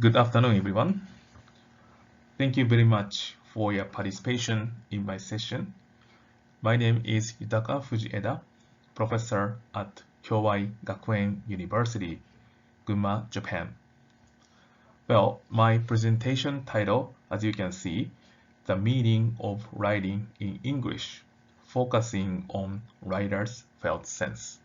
Good afternoon, everyone. Thank you very much for your participation in my session. My name is Yutaka Fujieda, professor at Kyoei Gakuen University, Gunma, Japan. Well, my presentation title, as you can see, The Meaning of Writing in English, focusing on writer's felt sense.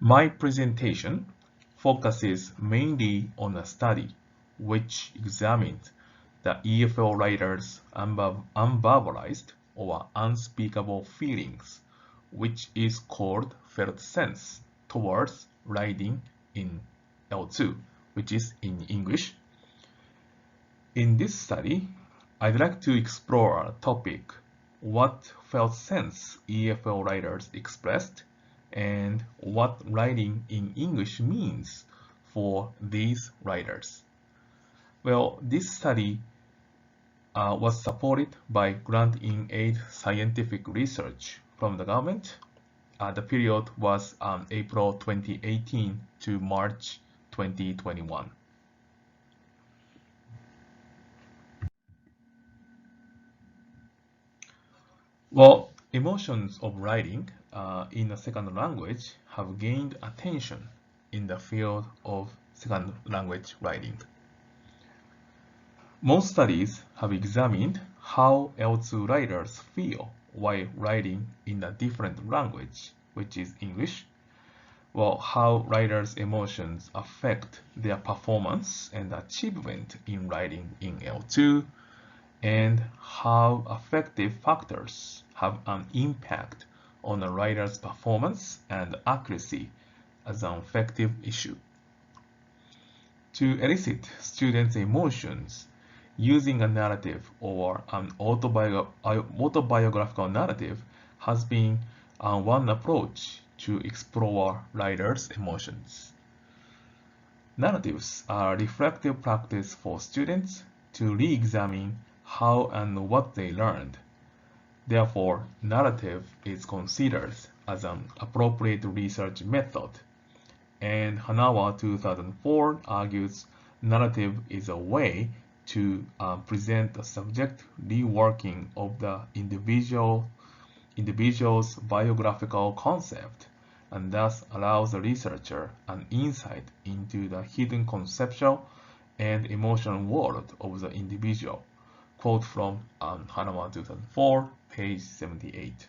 My presentation focuses mainly on a study which examined the EFL writer's unverbalized or unspeakable feelings, which is called felt sense towards writing in L2, which is in English. In this study, I'd like to explore a topic: what felt sense EFL writers expressed and what writing in English means for these writers. Well, this study was supported by grant in aid scientific research from the government. The period was April 2018 to March 2021. Well, emotions of writing in a second language have gained attention in the field of second language writing. Most studies have examined how L2 writers feel while writing in a different language, which is English. Well, how writers' emotions affect their performance and achievement in writing in L2, and how affective factors have an impact on a writer's performance and accuracy as an affective issue. To elicit students' emotions using a narrative or an autobiographical narrative has been one approach to explore writers' emotions. Narratives are a reflective practice for students to re-examine how and what they learned. Therefore, narrative is considered as an appropriate research method, and Hanawa 2004 argues narrative is a way to present a subject reworking of the individual's biographical concept, and thus allows the researcher an insight into the hidden conceptual and emotional world of the individual. Quote from Hanawa 2004, page 78.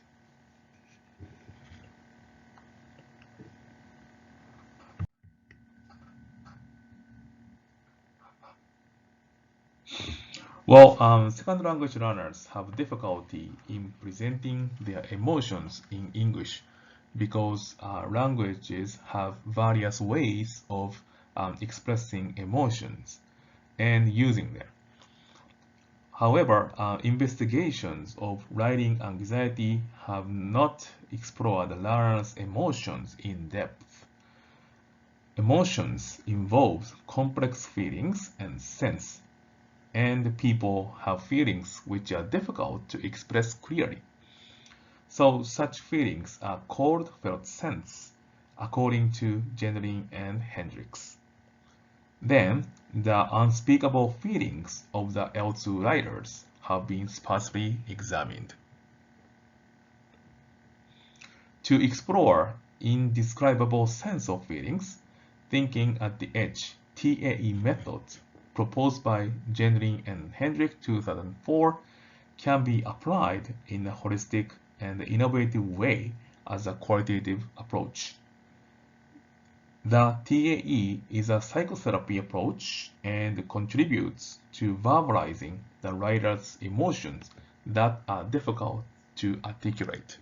Well, second language learners have difficulty in presenting their emotions in English because languages have various ways of expressing emotions and using them. However, investigations of writing anxiety have not explored the learner's emotions in depth. Emotions involve complex feelings and sense, and people have feelings which are difficult to express clearly. So such feelings are called felt sense, according to Jennerin and Hendricks. Then, the unspeakable feelings of the L2 writers have been sparsely examined. To explore indescribable sense of feelings, thinking at the edge TAE method proposed by Jennerin and Hendricks 2004 can be applied in a holistic and innovative way as a qualitative approach. The TAE is a psychotherapy approach and contributes to verbalizing the writer's emotions that are difficult to articulate.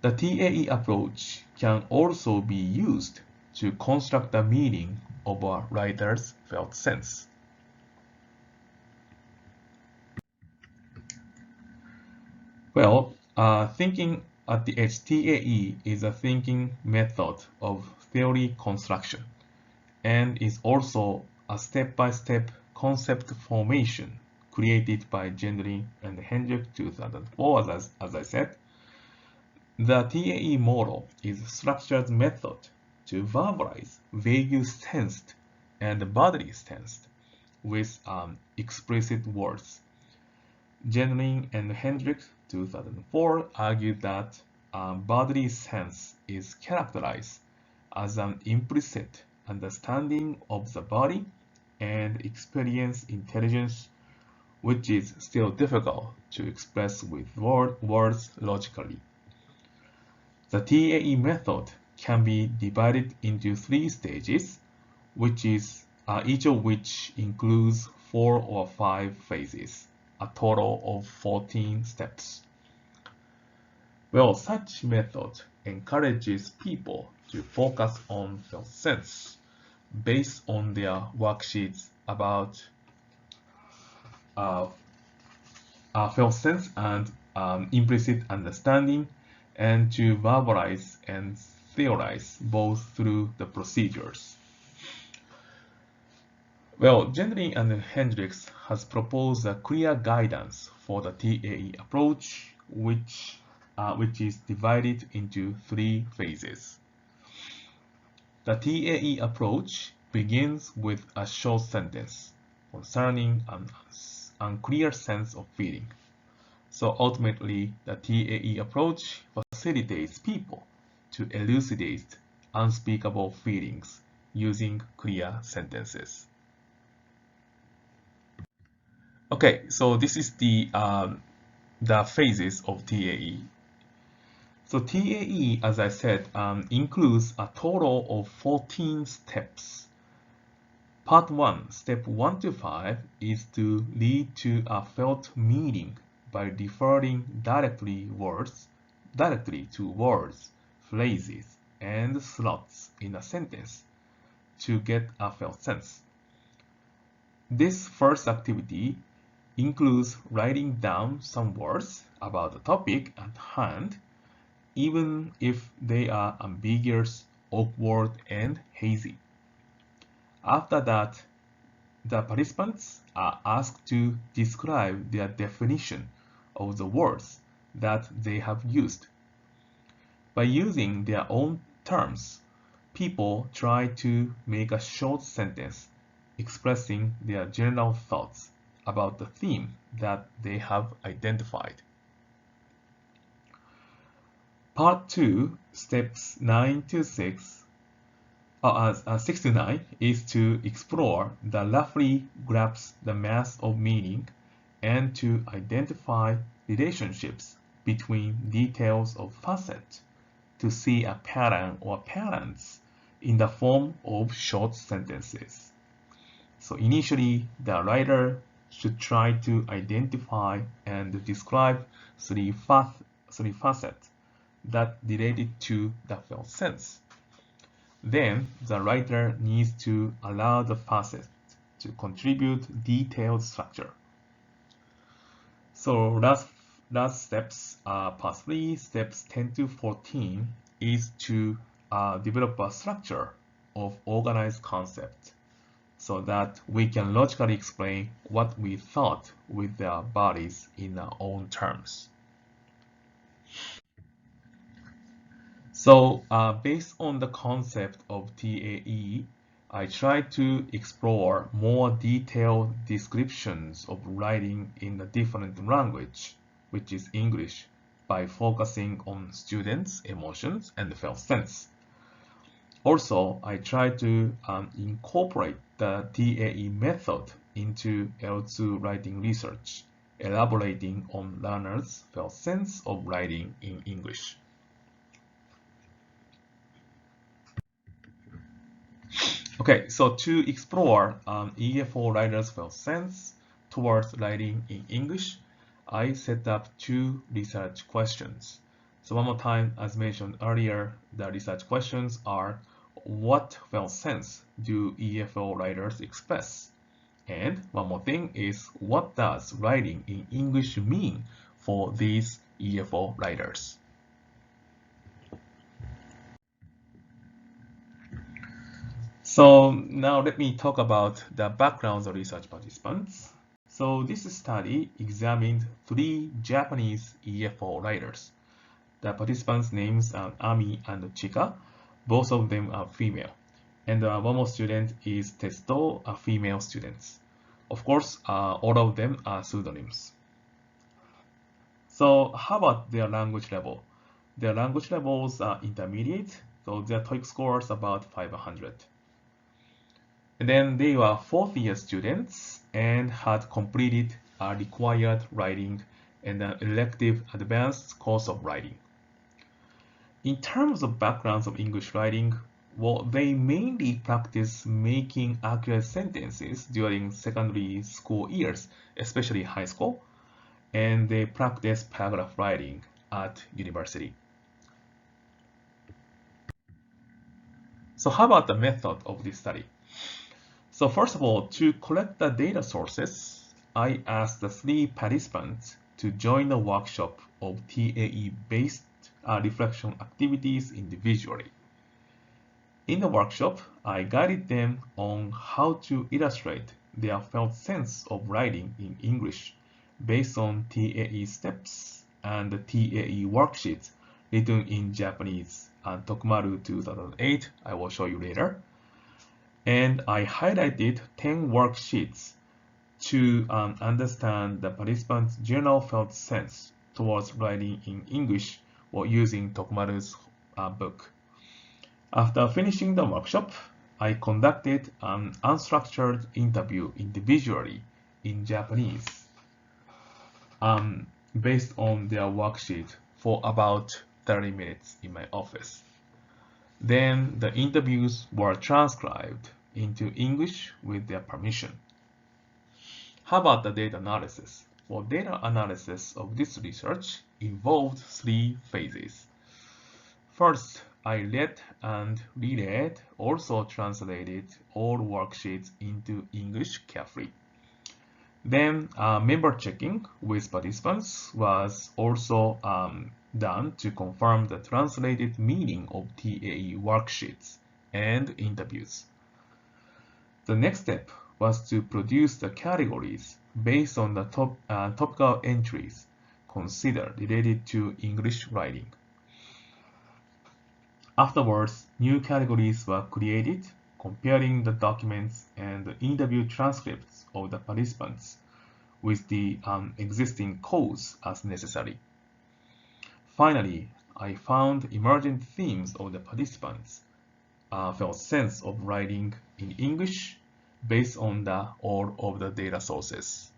The TAE approach can also be used to construct the meaning of a writer's felt sense. Well, thinking at the edge TAE is a thinking method of theory construction and is also a step-by-step concept formation created by Jennerin and Hendricks 2004, as I said. The TAE model is a structured method to verbalize vague sensed and bodily sensed with explicit words. Jennings and Hendricks, 2004, argued that bodily sense is characterized as an implicit understanding of the body and experience intelligence, which is still difficult to express with words logically. The TAE method can be divided into 3 stages, each of which includes 4 or 5 phases, a total of 14 steps. Well, such method encourages people to focus on felt sense based on their worksheets about felt sense and implicit understanding, and to verbalize and theorize both through the procedures. Well, Jennings and Hendricks has proposed a clear guidance for the TAE approach, which is divided into 3 phases. The TAE approach begins with a short sentence concerning an unclear sense of feeling. So ultimately, the TAE approach facilitates people to elucidate unspeakable feelings using clear sentences. Okay, so this is the phases of TAE. So TAE, as I said, includes a total of 14 steps. Part 1, step 1 to 5, is to lead to a felt meaning by referring directly to words, phrases, and slots in a sentence to get a felt sense. This first activity includes writing down some words about the topic at hand, even if they are ambiguous, awkward, and hazy. After that, the participants are asked to describe their definition of the words that they have used. By using their own terms, people try to make a short sentence expressing their general thoughts about the theme that they have identified. Part 2, steps 6 to 9, is to explore the roughly grasp the mass of meaning and to identify relationships between details of facet to see a pattern or patterns in the form of short sentences. So initially, the writer should try to identify and describe 3 facets that related to the felt sense. Then the writer needs to allow the facet to contribute detailed structure. So last steps, part 3, steps 10 to 14, is to develop a structure of organized concepts so that we can logically explain what we thought with their bodies in our own terms. So based on the concept of TAE, I tried to explore more detailed descriptions of writing in a different language, which is English, by focusing on students' emotions and felt sense. Also, I tried to incorporate the TAE method into L2 writing research, elaborating on learners' felt sense of writing in English. Okay, so to explore EFO writers' felt sense towards writing in English, I set up 2 research questions. So one more time, as mentioned earlier, the research questions are: what felt sense do EFO writers express? And one more thing is, what does writing in English mean for these EFO writers? So now let me talk about the backgrounds of research participants. So this study examined 3 Japanese EFO writers, The participants' names are Ami and Chika. Both of them are female. And one more student is TESOL, a female student. Of course, all of them are pseudonyms. So how about their language level? Their language levels are intermediate, so their TOEIC scores about 500. And then they were fourth-year students and had completed a required writing and an elective advanced course of writing. In terms of backgrounds of English writing, well, they mainly practice making accurate sentences during secondary school years, especially high school, and they practice paragraph writing at university. So how about the method of this study? So first of all, to collect the data sources, I asked the 3 participants to join the workshop of TAE-based reflection activities individually. In the workshop, I guided them on how to illustrate their felt sense of writing in English based on TAE steps and the TAE worksheets written in Japanese and Tokumaru 2008, I will show you later. And I highlighted 10 worksheets to understand the participants' general felt sense towards writing in English or using Tokumaru's book. After finishing the workshop, I conducted an unstructured interview individually in Japanese based on their worksheet for about 30 minutes in my office. Then the interviews were transcribed into English with their permission. How about the data analysis? Well, data analysis of this research involved 3 phases. First, I read and reread, also translated all worksheets into English carefully. Then member checking with participants was also done to confirm the translated meaning of TAE worksheets and interviews. The next step was to produce the categories based on the topical entries considered related to English writing. Afterwards, new categories were created, comparing the documents and the interview transcripts of the participants with the existing codes as necessary. Finally, I found emergent themes of the participants' felt sense of writing in English based on all of the data sources.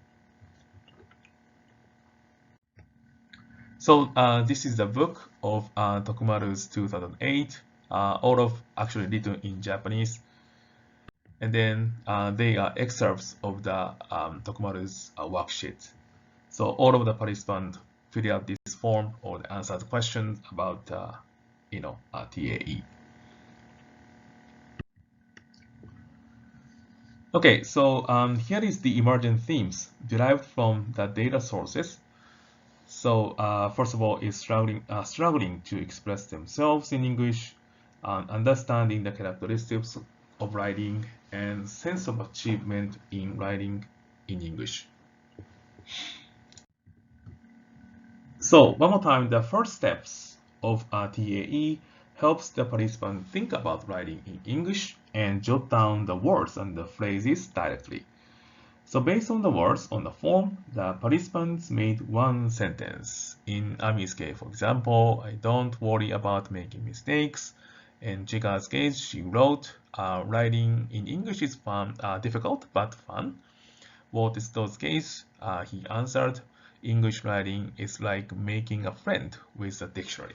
So this is the book of Tokumaru's 2008, all of actually written in Japanese. And then they are excerpts of the Tokumaru's worksheet. So all of the participants fill out this form or answer the questions about TAE. Okay, so here is the emergent themes derived from the data sources. So first of all, is struggling to express themselves in English, understanding the characteristics of writing, and sense of achievement in writing in English. So one more time, the first steps of TAE helps the participant think about writing in English and jot down the words and the phrases directly. So based on the words on the form, the participants made one sentence. In Ami's case, for example, I don't worry about making mistakes. In Chika's case, she wrote, writing in English is fun, difficult but fun. What is those case? He answered, English writing is like making a friend with a dictionary.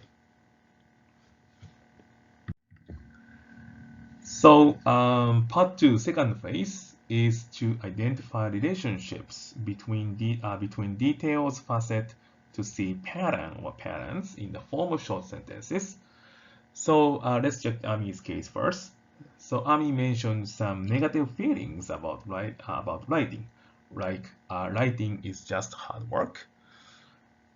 So part 2, second phase, is to identify relationships between details facet to see pattern or patterns in the form of short sentences. So let's check Ami's case first. So Ami mentioned some negative feelings about writing, like writing is just hard work.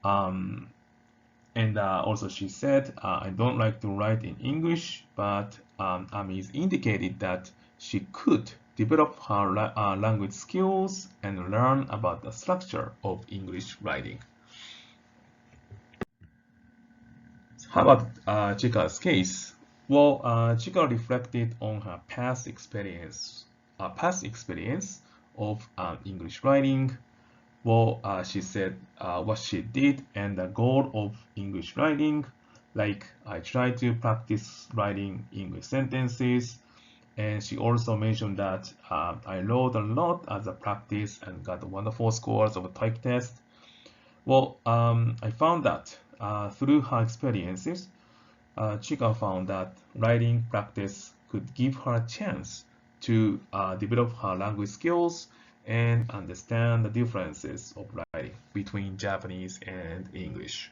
And also she said, I don't like to write in English, but Ami indicated that she could develop her language skills and learn about the structure of English writing. How about Chika's case? Well, Chika reflected on her past experience of English writing. Well, she said what she did and the goal of English writing, like I tried to practice writing English sentences, and she also mentioned that I wrote a lot as a practice and got wonderful scores of a TOEIC test. Well, I found that through her experiences, Chika found that writing practice could give her a chance to develop her language skills and understand the differences of writing between Japanese and English.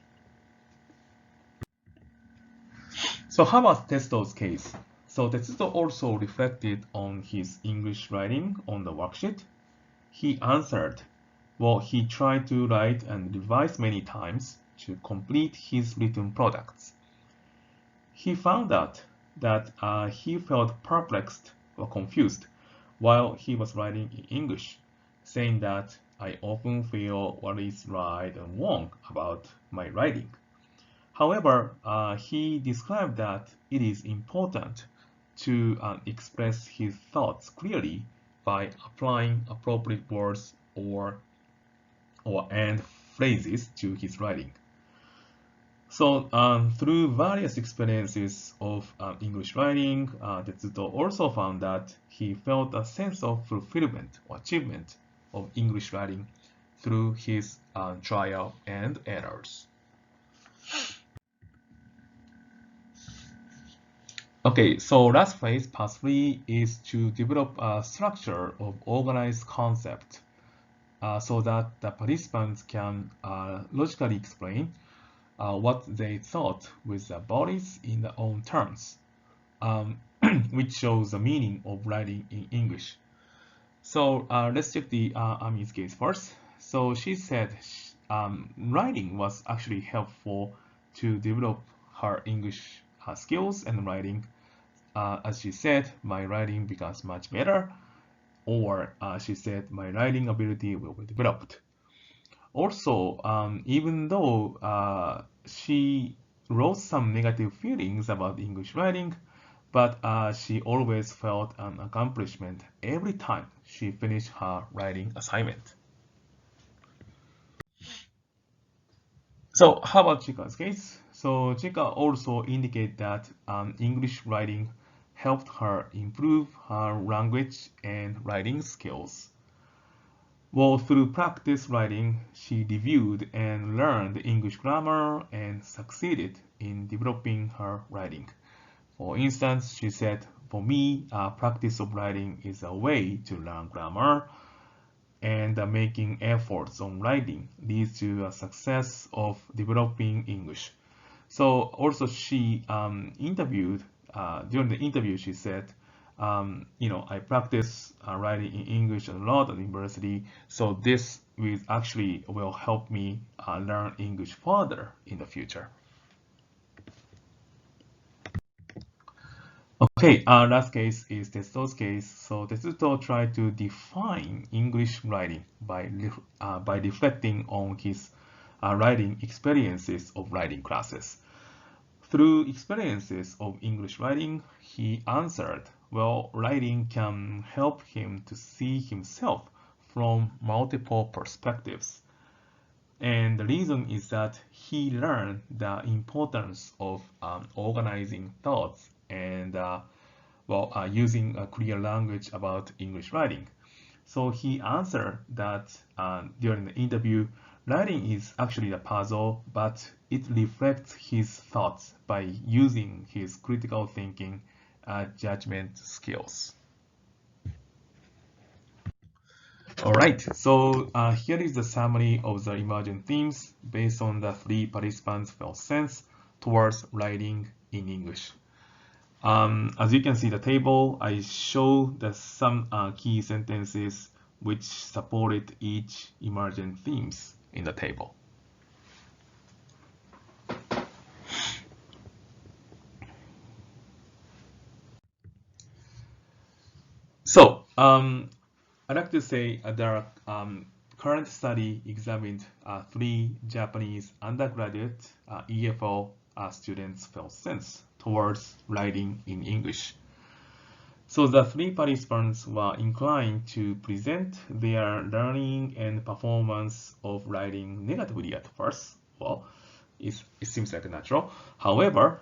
So how about Tetsuto's case? So Tetsuto also reflected on his English writing on the worksheet. He answered, well, he tried to write and revise many times to complete his written products. He found out that he felt perplexed or confused while he was writing in English, saying that I often feel what is right and wrong about my writing. However, he described that it is important to express his thoughts clearly by applying appropriate words and phrases to his writing. So through various experiences of English writing, Tetsuto also found that he felt a sense of fulfillment or achievement of English writing through his trial and errors. Okay, so last phase, part 3, is to develop a structure of organized concept so that the participants can logically explain what they thought with their bodies in their own terms, which shows the meaning of writing in English. So let's check the Ami's case first. So she said writing was actually helpful to develop her English skills and writing. As she said, my writing becomes much better, or she said my writing ability will be developed. Also, even though she wrote some negative feelings about English writing, but she always felt an accomplishment every time she finished her writing assignment. So how about Chika's case? So Chika also indicated that English writing helped her improve her language and writing skills. Well, through practice writing, she reviewed and learned English grammar and succeeded in developing her writing. For instance, she said, for me, practice of writing is a way to learn grammar, and making efforts on writing leads to a success of developing English. So also she interviewed, during the interview she said, I practice writing in English a lot at university, so this will help me learn English further in the future. Okay, last case is Tetsuto's case. So Tetsuto tried to define English writing by reflecting on his writing experiences of writing classes. Through experiences of English writing, he answered, well, writing can help him to see himself from multiple perspectives. And the reason is that he learned the importance of organizing thoughts and using a clear language about English writing. So he answered that during the interview, writing is actually a puzzle, but it reflects his thoughts by using his critical thinking judgment skills. All right, so here is the summary of the emergent themes based on the 3 participants' felt sense towards writing in English. As you can see the table, I show some key sentences which supported each emergent themes in the table. So I'd like to say there are current study examined 3 Japanese undergraduate EFL students felt sense towards writing in English. So the 3 participants were inclined to present their learning and performance of writing negatively at first. Well, it seems like natural. However,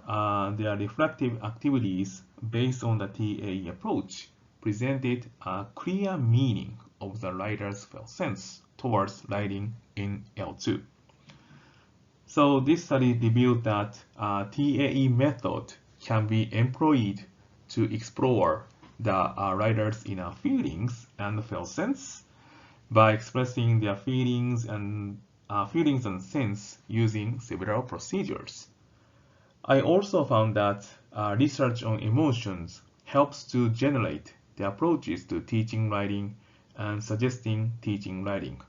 their reflective activities based on the TAE approach presented a clear meaning of the writer's felt sense towards writing in L2. So this study revealed that TAE method can be employed to explore the writer's inner feelings and felt sense by expressing their feelings and sense using several procedures. I also found that research on emotions helps to generate the approaches to teaching writing and suggesting teaching writing.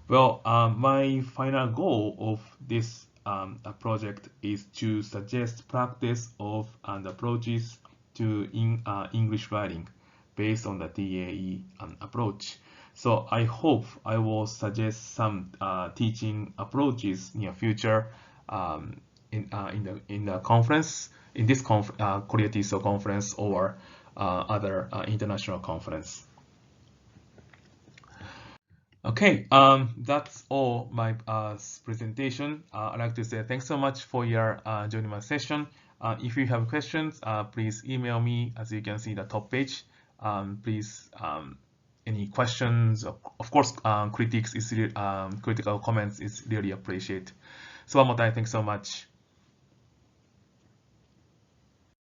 Well, my final goal of this project is to suggest practice of and approaches to English writing based on the TAE approach. So I hope I will suggest some teaching approaches near future in the conference, in this Korea TESOL conference or other international conference. Okay, that's all my presentation. I'd like to say thanks so much for your joining my session. If you have questions, please email me. As you can see the top page. Please, any questions, of course, critical comments is really appreciated. So one more time, thanks so much.